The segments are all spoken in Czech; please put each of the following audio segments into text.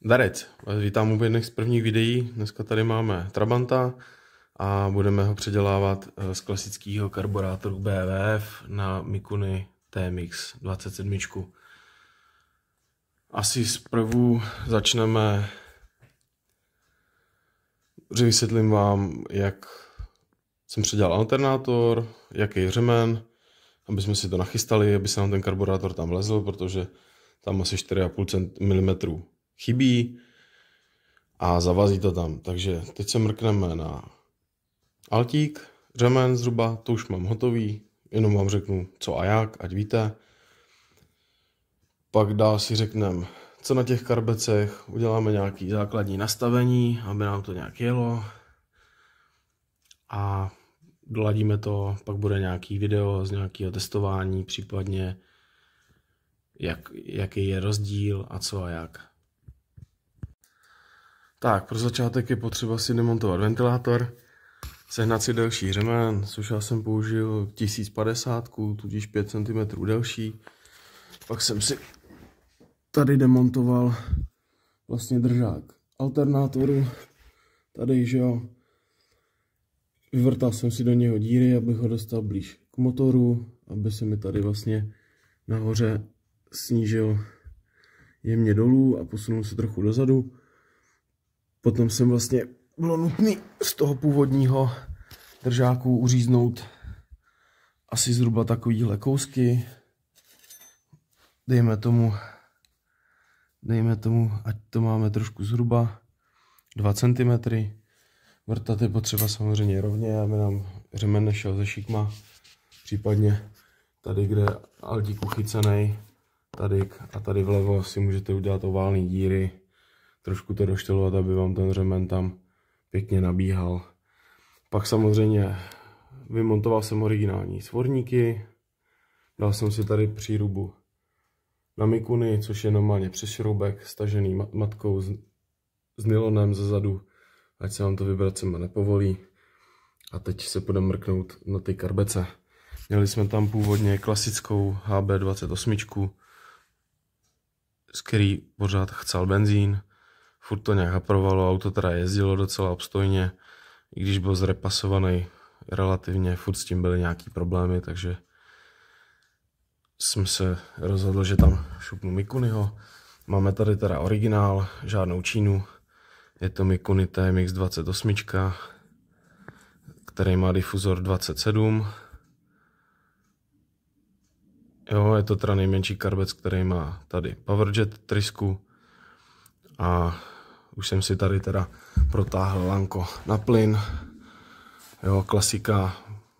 Darec, vítám u jedných z prvních videí. Dneska tady máme Trabanta a budeme ho předělávat z klasického karburátoru BWF na Mikuni TMX 27. Asi zprvu začneme, vysvětlím vám, jak jsem předělal alternátor, jaký je řemen, aby jsme si to nachystali, aby se nám ten karburátor tam vlezl, protože tam asi 4,5 mm chybí a zavazí to tam. Takže teď se mrkneme na altík, řemen zhruba, to už mám hotový, jenom vám řeknu co a jak, ať víte. Pak dál si řekneme, co na těch karbecech, uděláme nějaké základní nastavení, aby nám to nějak jelo. A doladíme to, pak bude nějaký video z nějakého testování, případně jaký je rozdíl a co a jak. Tak, pro začátek je potřeba si demontovat ventilátor, sehnat si delší řemen, což já jsem použil 1050, tudíž 5 cm delší. Pak jsem si tady demontoval vlastně držák alternátoru, tady, že jo. Vyvrtal jsem si do něho díry, abych ho dostal blíž k motoru, aby se mi tady vlastně nahoře snížil jemně dolů a posunul se trochu dozadu. Potom jsem vlastně bylo nutné z toho původního držáku uříznout asi zhruba takovýhle kousky. Dejme tomu, ať to máme trošku zhruba 2 cm. Vrtat je potřeba samozřejmě rovně, aby nám řemen nešel ze šikma. Případně tady, kde je altík uchycený, tady a tady vlevo si můžete udělat oválné díry. Trošku to doštelovat, aby vám ten řemen tam pěkně nabíhal. Pak samozřejmě vymontoval jsem originální svorníky. Dal jsem si tady přírubu na Mikuni, což je normálně přešroubek stažený matkou s nylonem zezadu, ať se vám to vibracema nepovolí. A teď se půjdeme mrknout na ty karbece. Měli jsme tam původně klasickou HB28, z který pořád chcel benzín. Furt to nějak haprovalo, auto teda jezdilo docela obstojně, i když byl zrepasovaný relativně, furt s tím byly nějaký problémy, takže jsem se rozhodl, že tam šupnu Mikuniho. Máme tady teda originál, žádnou Čínu, je to Mikuni TMX 28, který má difuzor 27. Jo, je to teda nejmenší karbec, který má tady PowerJet trysku. A už jsem si tady teda protáhl lanko na plyn. Jo, klasika,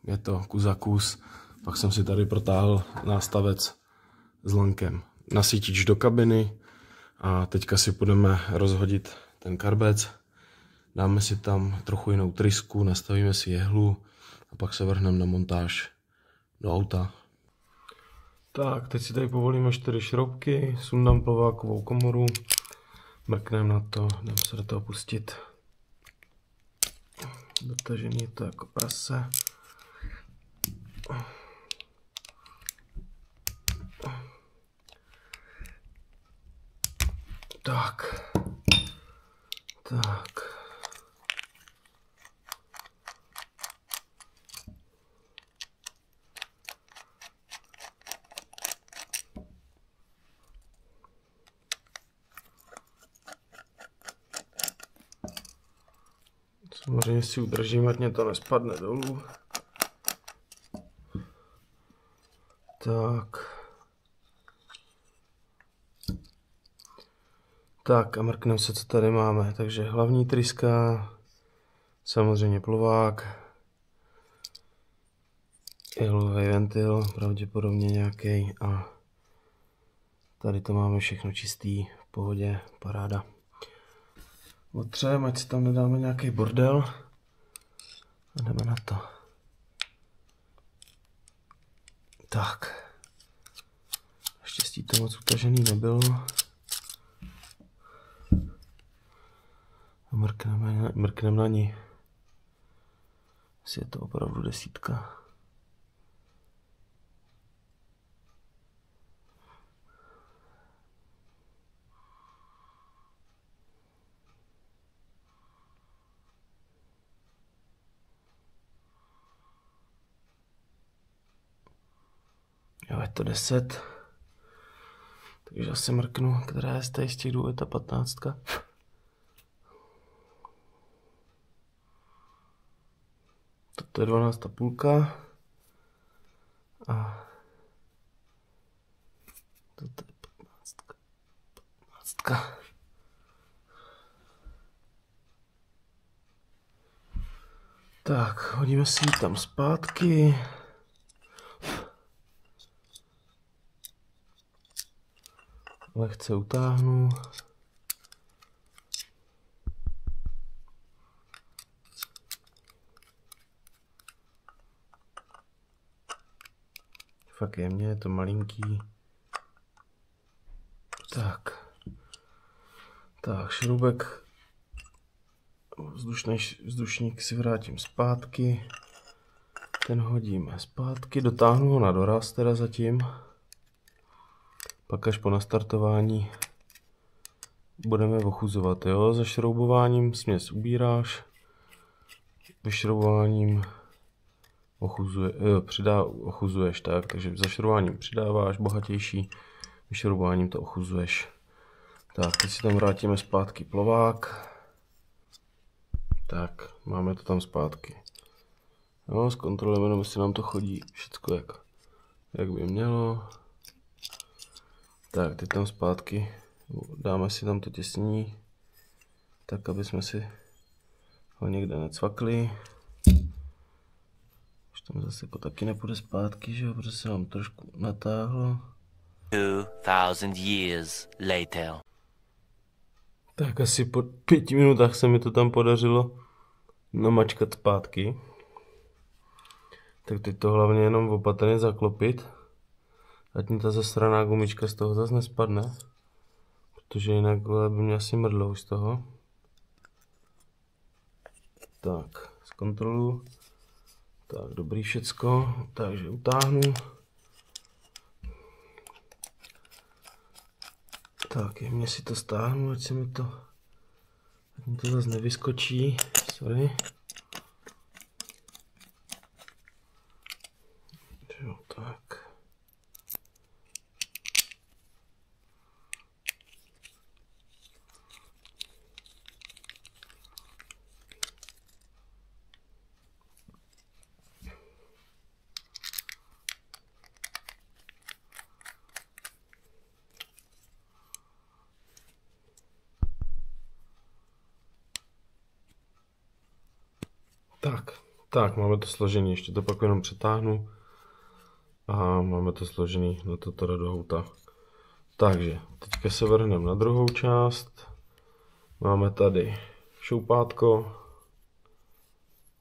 je to kus za kus. Pak jsem si tady protáhl nástavec s lankem na sítič do kabiny. A teďka si budeme rozhodit ten karbec. Dáme si tam trochu jinou trysku, nastavíme si jehlu a pak se vrhneme na montáž do auta. Tak, teď si tady povolíme 4 šroubky, sundám plovákovou komoru. Mrkneme na to, jdeme se do toho pustit. Dotažený je to jako prase. Tak. Samozřejmě si udržím, ať mě to nespadne dolů. Tak a mrkneme se, co tady máme. Takže hlavní tryska, samozřejmě plovák, jehlový ventil, pravděpodobně nějaký, a tady to máme všechno čistý, v pohodě, paráda. Otřeme, ať si tam nedáme nějaký bordel a jdeme na to. Tak. Naštěstí to moc utažený nebylo. A mrkneme na ní. Jestli je to opravdu 10. Jo, je to 10. Takže asi mrknu, která je z těch dvou, je ta 15. Toto je 12 půlka. A toto je 15. Tak, hodíme si ji tam zpátky. Lehce utáhnu. Fakt jemně, je to malinký. Tak. Tak, šroubek. Vzdušník si vrátím zpátky. Ten hodíme zpátky. Dotáhnu ho na doraz teda zatím. Pak až po nastartování budeme ochuzovat, jo? Zašroubováním směs ubíráš. Vyšroubováním ochuzuješ, tak. Takže zašroubováním přidáváš bohatější. Vyšroubováním to ochuzuješ. Tak, teď si tam vrátíme zpátky plovák. Tak, máme to tam zpátky. No, zkontrolujeme, jestli nám to chodí všecko jak by mělo. Tak, teď tam zpátky dáme si tam to těsnění, tak aby jsme si ho někde necvakli. Už tam zase jako taky nepůjde zpátky, že jo, protože se nám trošku natáhlo. 2000 years later. Tak asi po 5 minutách se mi to tam podařilo namačkat zpátky. Tak teď to hlavně jenom opatrně zaklopit, ať mi ta zasraná gumička z toho zase nespadne, protože jinak by mě asi mrdlo už z toho. Tak, zkontroluji. Tak, dobrý všecko, takže utáhnu. Tak, jemně si to stáhnu, ať mi to zase nevyskočí, sorry. Jo, tak. Tak, máme to složený, ještě to pak jenom přetáhnu a máme to složený na to teda do auta. Takže, teďka se vrhneme na druhou část. Máme tady šoupátko,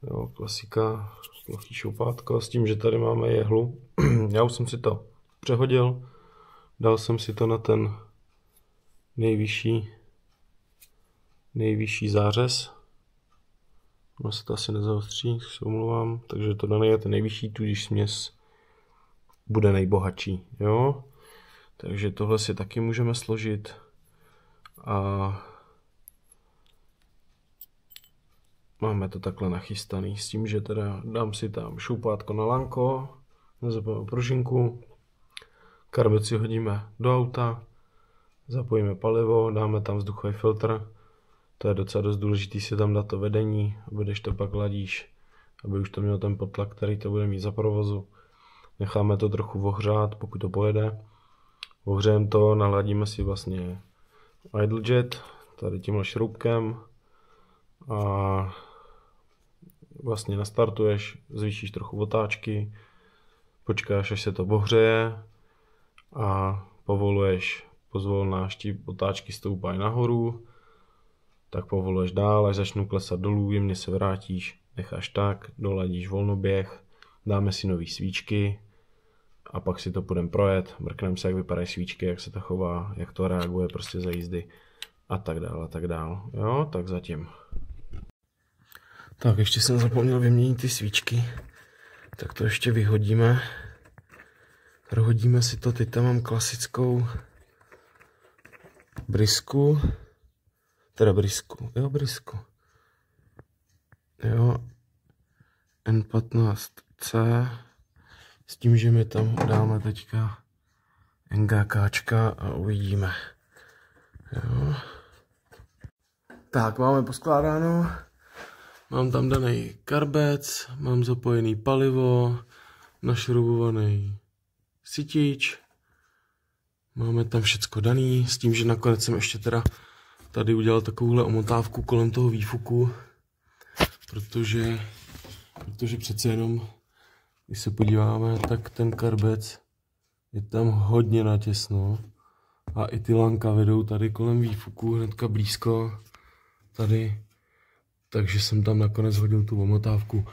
jo, klasika, plochý šoupátko, s tím, že tady máme jehlu. Já už jsem si to přehodil, dal jsem si to na ten nejvyšší zářez. Ono se to asi nezaostří, se omlouvám, takže to dané je ten nejvyšší, tudíž směs bude nejbohatší, jo. Takže tohle si taky můžeme složit a máme to takhle nachystaný s tím, že teda dám si tam šoupátko na lanko, nezapojíme pružinku, karbid si hodíme do auta, zapojíme palivo, dáme tam vzduchový filtr. To je docela dost důležitý si tam dát to vedení, aby když to pak ladíš, aby už to mělo ten potlak, který to bude mít za provozu. Necháme to trochu ohřát, pokud to pojede. Ohřejeme to, naladíme si vlastně idle jet, tady tímhle šroubkem a vlastně nastartuješ, zvýšíš trochu otáčky, počkáš, až se to ohřeje a povoluješ, pozvolnáš, ti otáčky stoupají nahoru, tak povoluješ dál, až začnou klesat dolů, jemně se vrátíš, necháš tak, doladíš volnoběh, dáme si nový svíčky a pak si to půjdeme projet, mrkneme se, jak vypadají svíčky, jak se to chová, jak to reaguje prostě za jízdy a tak dál a tak dál. Jo, tak zatím. Tak ještě jsem zapomněl vyměnit ty svíčky, tak to ještě vyhodíme. Prohodíme si to, teď tam mám klasickou brisku. Teda brisku, jo, N15C S tím, že my tam dáme teďka NGKčka a uvidíme. Jo. Tak, máme poskládáno. Mám tam daný karbec, mám zapojený palivo, našroubovaný sytič. Máme tam všecko daný, s tím, že nakonec jsem ještě teda tady udělal takovouhle omotávku kolem toho výfuku, protože přece jenom, když se podíváme, tak ten karbec je tam hodně natěsno a i ty lanka vedou tady kolem výfuku hnedka blízko tady, takže jsem tam nakonec hodil tu omotávku,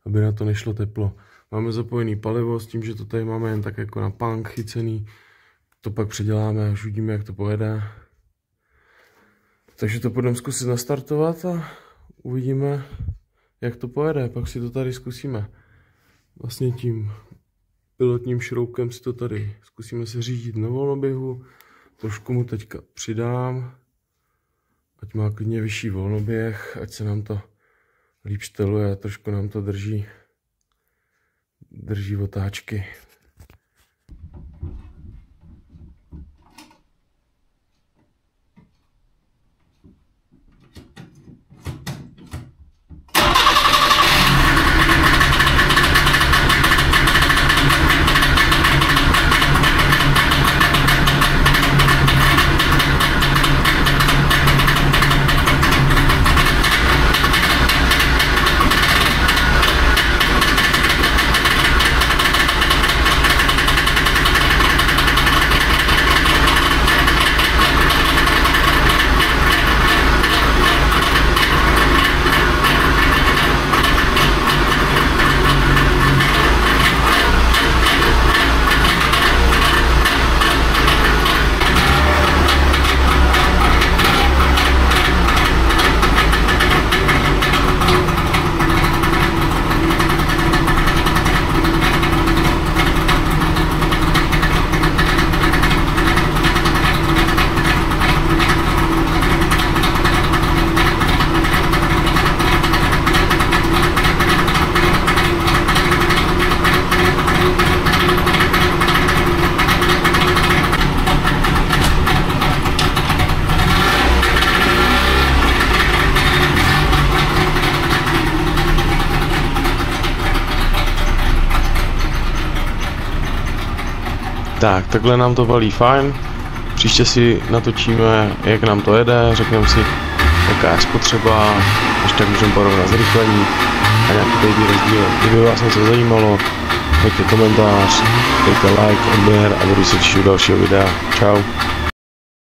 aby na to nešlo teplo. Máme zapojený palivo s tím, že to tady máme jen tak jako na punk chycený, to pak předěláme, až uvidíme, jak to pojede. Takže to půjdeme zkusit nastartovat a uvidíme, jak to pojede, pak si to tady zkusíme. Vlastně tím pilotním šroubkem si to tady zkusíme se řídit na volnoběhu. Trošku mu teďka přidám, ať má klidně vyšší volnoběh, ať se nám to líp šteluje a trošku nám to drží otáčky. Tak, takhle nám to valí fajn. Příště si natočíme, jak nám to jede, řekneme si, jaká je spotřeba, až tak můžeme porovnat zrychlení a nějaký tady rozdíl. Kdyby vás něco zajímalo, dejte komentář, dejte like, odběr a budu se těšit u dalšího videa. Čau.